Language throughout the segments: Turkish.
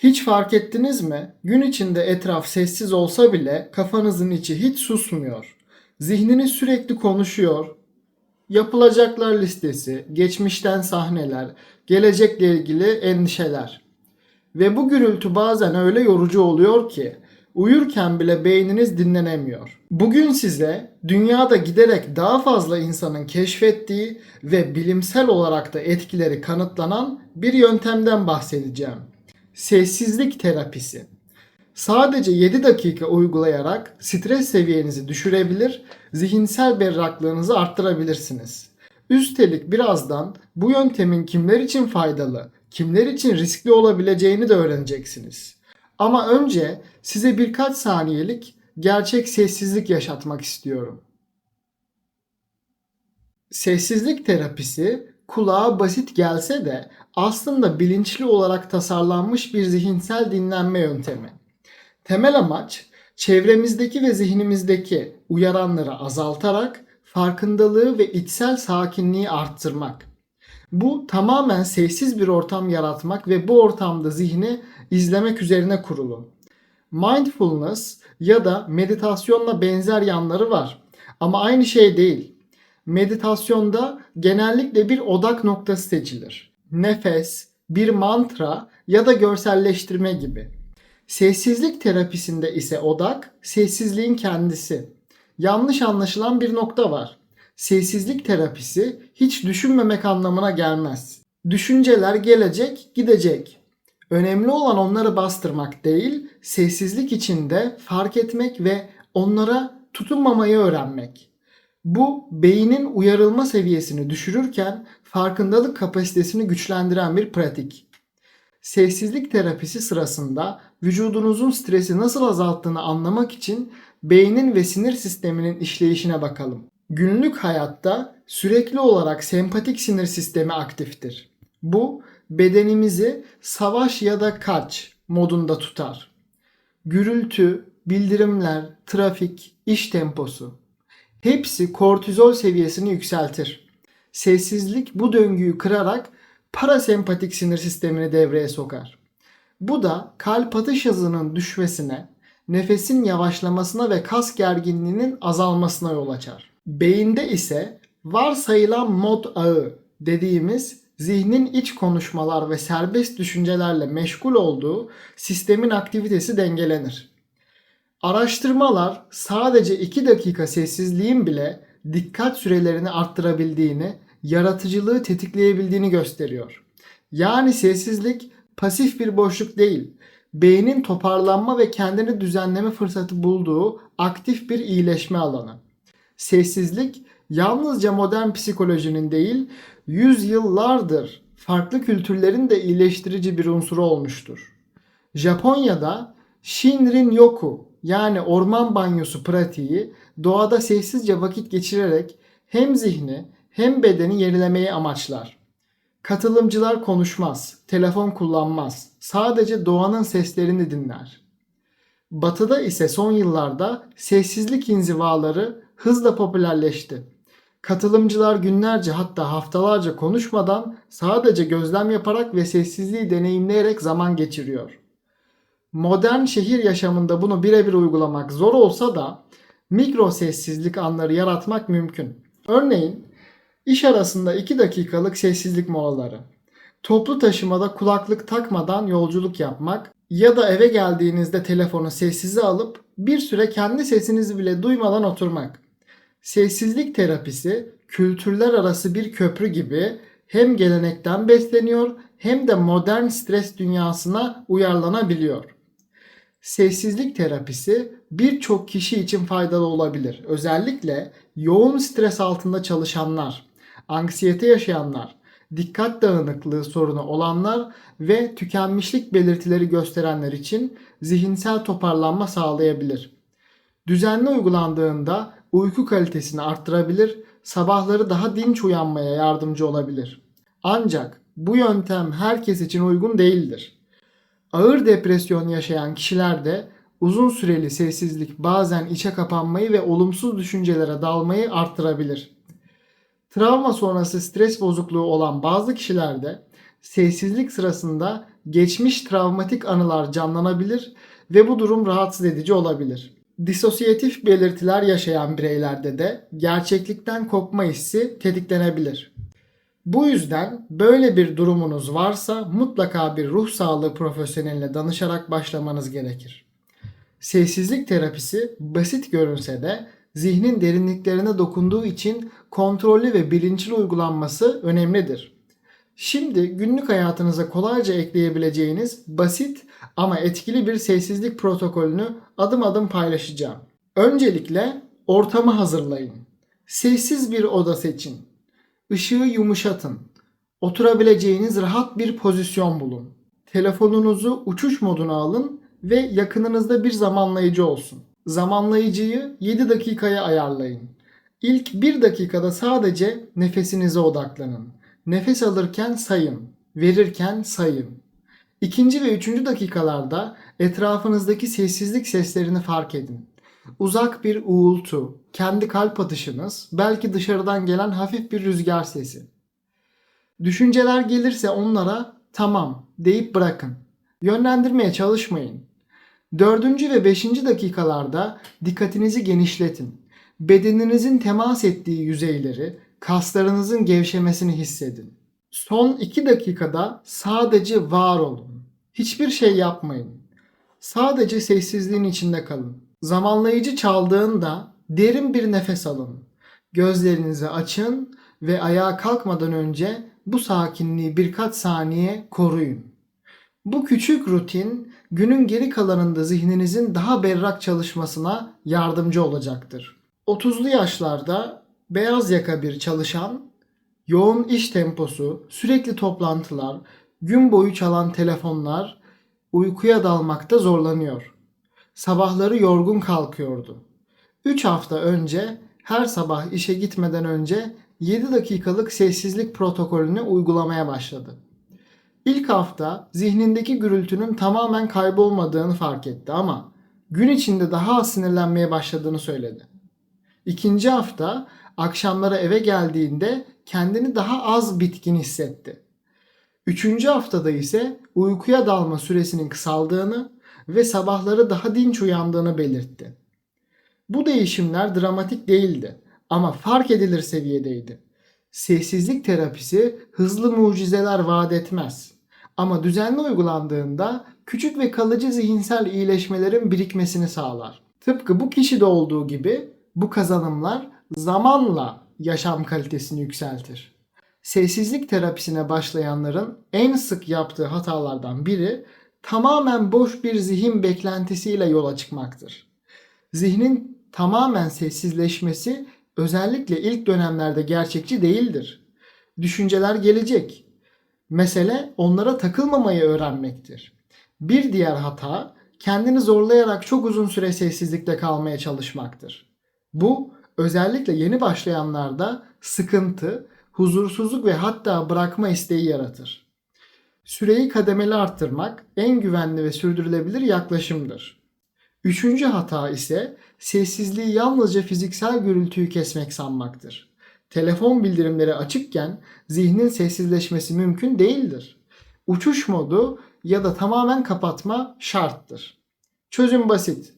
Hiç fark ettiniz mi? Gün içinde etraf sessiz olsa bile kafanızın içi hiç susmuyor. Zihniniz sürekli konuşuyor. Yapılacaklar listesi, geçmişten sahneler, gelecekle ilgili endişeler. Ve bu gürültü bazen öyle yorucu oluyor ki uyurken bile beyniniz dinlenemiyor. Bugün size dünyada giderek daha fazla insanın keşfettiği ve bilimsel olarak da etkileri kanıtlanan bir yöntemden bahsedeceğim. Sessizlik terapisi. Sadece 7 dakika uygulayarak stres seviyenizi düşürebilir, zihinsel berraklığınızı arttırabilirsiniz. Üstelik birazdan bu yöntemin kimler için faydalı, kimler için riskli olabileceğini de öğreneceksiniz. Ama önce size birkaç saniyelik gerçek sessizlik yaşatmak istiyorum. Sessizlik terapisi kulağa basit gelse de aslında bilinçli olarak tasarlanmış bir zihinsel dinlenme yöntemi. Temel amaç çevremizdeki ve zihnimizdeki uyaranları azaltarak farkındalığı ve içsel sakinliği arttırmak. Bu tamamen sessiz bir ortam yaratmak ve bu ortamda zihni izlemek üzerine kurulu. Mindfulness ya da meditasyonla benzer yanları var ama aynı şey değil. Meditasyonda genellikle bir odak noktası seçilir. Nefes, bir mantra ya da görselleştirme gibi. Sessizlik terapisinde ise odak sessizliğin kendisi. Yanlış anlaşılan bir nokta var. Sessizlik terapisi hiç düşünmemek anlamına gelmez. Düşünceler gelecek, gidecek. Önemli olan onları bastırmak değil, sessizlik içinde fark etmek ve onlara tutunmamayı öğrenmek. Bu beynin uyarılma seviyesini düşürürken farkındalık kapasitesini güçlendiren bir pratik. Sessizlik terapisi sırasında vücudunuzun stresi nasıl azalttığını anlamak için beynin ve sinir sisteminin işleyişine bakalım. Günlük hayatta sürekli olarak sempatik sinir sistemi aktiftir. Bu bedenimizi savaş ya da kaç modunda tutar. Gürültü, bildirimler, trafik, iş temposu hepsi kortizol seviyesini yükseltir. Sessizlik bu döngüyü kırarak parasempatik sinir sistemini devreye sokar. Bu da kalp atış hızının düşmesine, nefesin yavaşlamasına ve kas gerginliğinin azalmasına yol açar. Beyinde ise varsayılan mod ağı dediğimiz zihnin iç konuşmalar ve serbest düşüncelerle meşgul olduğu sistemin aktivitesi dengelenir. Araştırmalar sadece 2 dakika sessizliğin bile dikkat sürelerini arttırabildiğini, yaratıcılığı tetikleyebildiğini gösteriyor. Yani sessizlik pasif bir boşluk değil, beynin toparlanma ve kendini düzenleme fırsatı bulduğu aktif bir iyileşme alanı. Sessizlik yalnızca modern psikolojinin değil, yüzyıllardır farklı kültürlerin de iyileştirici bir unsuru olmuştur. Japonya'da Shinrin-yoku yani orman banyosu pratiği doğada sessizce vakit geçirerek hem zihni hem bedeni yenilemeyi amaçlar. Katılımcılar konuşmaz, telefon kullanmaz, sadece doğanın seslerini dinler. Batı'da ise son yıllarda sessizlik inzivaları hızla popülerleşti. Katılımcılar günlerce hatta haftalarca konuşmadan sadece gözlem yaparak ve sessizliği deneyimleyerek zaman geçiriyor. Modern şehir yaşamında bunu birebir uygulamak zor olsa da mikro sessizlik anları yaratmak mümkün. Örneğin iş arasında 2 dakikalık sessizlik molaları, toplu taşımada kulaklık takmadan yolculuk yapmak ya da eve geldiğinizde telefonu sessize alıp bir süre kendi sesinizi bile duymadan oturmak. Sessizlik terapisi kültürler arası bir köprü gibi hem gelenekten besleniyor hem de modern stres dünyasına uyarlanabiliyor. Sessizlik terapisi birçok kişi için faydalı olabilir. Özellikle yoğun stres altında çalışanlar, anksiyete yaşayanlar, dikkat dağınıklığı sorunu olanlar ve tükenmişlik belirtileri gösterenler için zihinsel toparlanma sağlayabilir. Düzenli uygulandığında uyku kalitesini arttırabilir, sabahları daha dinç uyanmaya yardımcı olabilir. Ancak bu yöntem herkes için uygun değildir. Ağır depresyon yaşayan kişilerde uzun süreli sessizlik bazen içe kapanmayı ve olumsuz düşüncelere dalmayı arttırabilir. Travma sonrası stres bozukluğu olan bazı kişilerde Sessizlik sırasında geçmiş travmatik anılar canlanabilir ve bu durum rahatsız edici olabilir. Disosiyatif belirtiler yaşayan bireylerde de gerçeklikten kopma hissi tetiklenebilir. Bu yüzden böyle bir durumunuz varsa mutlaka bir ruh sağlığı profesyoneline danışarak başlamanız gerekir. Sessizlik terapisi basit görünse de zihnin derinliklerine dokunduğu için kontrollü ve bilinçli uygulanması önemlidir. Şimdi günlük hayatınıza kolayca ekleyebileceğiniz basit ama etkili bir sessizlik protokolünü adım adım paylaşacağım. Öncelikle ortamı hazırlayın. Sessiz bir oda seçin. Işığı yumuşatın. Oturabileceğiniz rahat bir pozisyon bulun. Telefonunuzu uçuş moduna alın ve yakınınızda bir zamanlayıcı olsun. Zamanlayıcıyı 7 dakikaya ayarlayın. İlk 1 dakikada sadece nefesinize odaklanın. Nefes alırken sayın, verirken sayın. İkinci ve üçüncü dakikalarda etrafınızdaki sessizlik seslerini fark edin. Uzak bir uğultu, kendi kalp atışınız, belki dışarıdan gelen hafif bir rüzgar sesi. Düşünceler gelirse onlara tamam deyip bırakın. Yönlendirmeye çalışmayın. Dördüncü ve beşinci dakikalarda dikkatinizi genişletin. Bedeninizin temas ettiği yüzeyleri, kaslarınızın gevşemesini hissedin. Son 2 dakikada sadece var olun. Hiçbir şey yapmayın. Sadece sessizliğin içinde kalın. Zamanlayıcı çaldığında derin bir nefes alın. Gözlerinizi açın ve ayağa kalkmadan önce bu sakinliği birkaç saniye koruyun. Bu küçük rutin günün geri kalanında zihninizin daha berrak çalışmasına yardımcı olacaktır. 30'lu yaşlarda beyaz yaka bir çalışan, yoğun iş temposu, sürekli toplantılar, gün boyu çalan telefonlar uykuya dalmakta zorlanıyor. Sabahları yorgun kalkıyordu. 3 hafta önce her sabah işe gitmeden önce 7 dakikalık sessizlik protokolünü uygulamaya başladı. İlk hafta zihnindeki gürültünün tamamen kaybolmadığını fark etti ama gün içinde daha az sinirlenmeye başladığını söyledi. İkinci hafta akşamları eve geldiğinde kendini daha az bitkin hissetti. Üçüncü haftada ise uykuya dalma süresinin kısaldığını ve sabahları daha dinç uyandığını belirtti. Bu değişimler dramatik değildi ama fark edilir seviyedeydi. Sessizlik terapisi hızlı mucizeler vaat etmez. Ama düzenli uygulandığında küçük ve kalıcı zihinsel iyileşmelerin birikmesini sağlar. Tıpkı bu kişide olduğu gibi bu kazanımlar zamanla yaşam kalitesini yükseltir. Sessizlik terapisine başlayanların en sık yaptığı hatalardan biri tamamen boş bir zihin beklentisiyle yola çıkmaktır. Zihnin tamamen sessizleşmesi özellikle ilk dönemlerde gerçekçi değildir. Düşünceler gelecek. Mesele onlara takılmamayı öğrenmektir. Bir diğer hata kendini zorlayarak çok uzun süre sessizlikte kalmaya çalışmaktır. Bu özellikle yeni başlayanlarda sıkıntı, huzursuzluk ve hatta bırakma isteği yaratır. Süreyi kademeli arttırmak en güvenli ve sürdürülebilir yaklaşımdır. Üçüncü hata ise sessizliği yalnızca fiziksel gürültüyü kesmek sanmaktır. Telefon bildirimleri açıkken zihnin sessizleşmesi mümkün değildir. Uçuş modu ya da tamamen kapatma şarttır. Çözüm basit.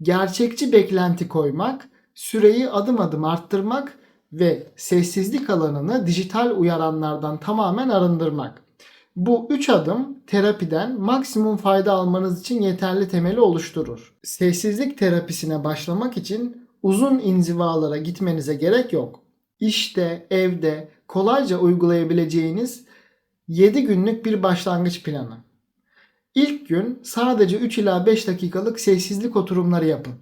Gerçekçi beklenti koymak, süreyi adım adım arttırmak ve sessizlik alanını dijital uyaranlardan tamamen arındırmak. Bu 3 adım terapiden maksimum fayda almanız için yeterli temeli oluşturur. Sessizlik terapisine başlamak için uzun inzivalara gitmenize gerek yok. İşte, evde kolayca uygulayabileceğiniz 7 günlük bir başlangıç planı. İlk gün sadece 3 ila 5 dakikalık sessizlik oturumları yapın.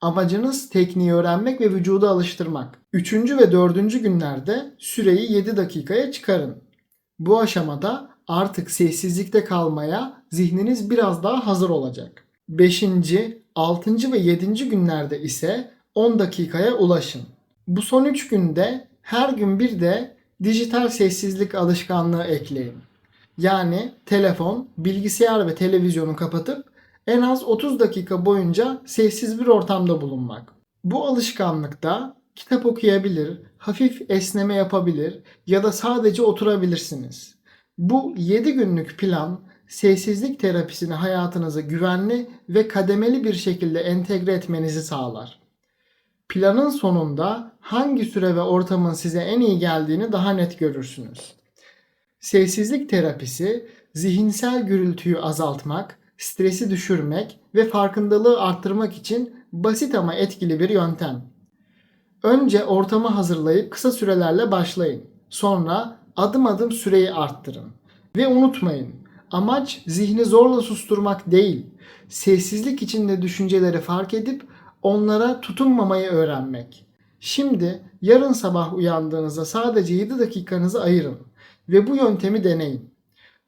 Amacınız tekniği öğrenmek ve vücudu alıştırmak. 3. ve 4. günlerde süreyi 7 dakikaya çıkarın. Bu aşamada artık sessizlikte kalmaya zihniniz biraz daha hazır olacak. 5. 6. ve 7. günlerde ise 10 dakikaya ulaşın. Bu son 3 günde her gün bir de dijital sessizlik alışkanlığı ekleyin. Yani telefon, bilgisayar ve televizyonu kapatıp en az 30 dakika boyunca sessiz bir ortamda bulunmak. Bu alışkanlıkta kitap okuyabilir, hafif esneme yapabilir ya da sadece oturabilirsiniz. Bu 7 günlük plan sessizlik terapisini hayatınıza güvenli ve kademeli bir şekilde entegre etmenizi sağlar. Planın sonunda hangi süre ve ortamın size en iyi geldiğini daha net görürsünüz. Sessizlik terapisi zihinsel gürültüyü azaltmak, stresi düşürmek ve farkındalığı arttırmak için basit ama etkili bir yöntem. Önce ortamı hazırlayıp kısa sürelerle başlayın. Sonra adım adım süreyi arttırın. Ve unutmayın, amaç zihni zorla susturmak değil, sessizlik içinde düşünceleri fark edip onlara tutunmamayı öğrenmek. Şimdi yarın sabah uyandığınızda sadece 7 dakikanızı ayırın ve bu yöntemi deneyin.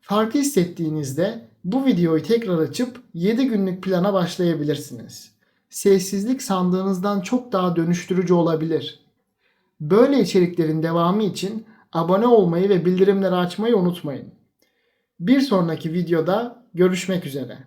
Farkı hissettiğinizde bu videoyu tekrar açıp 7 günlük plana başlayabilirsiniz. Sessizlik sandığınızdan çok daha dönüştürücü olabilir. Böyle içeriklerin devamı için abone olmayı ve bildirimleri açmayı unutmayın. Bir sonraki videoda görüşmek üzere.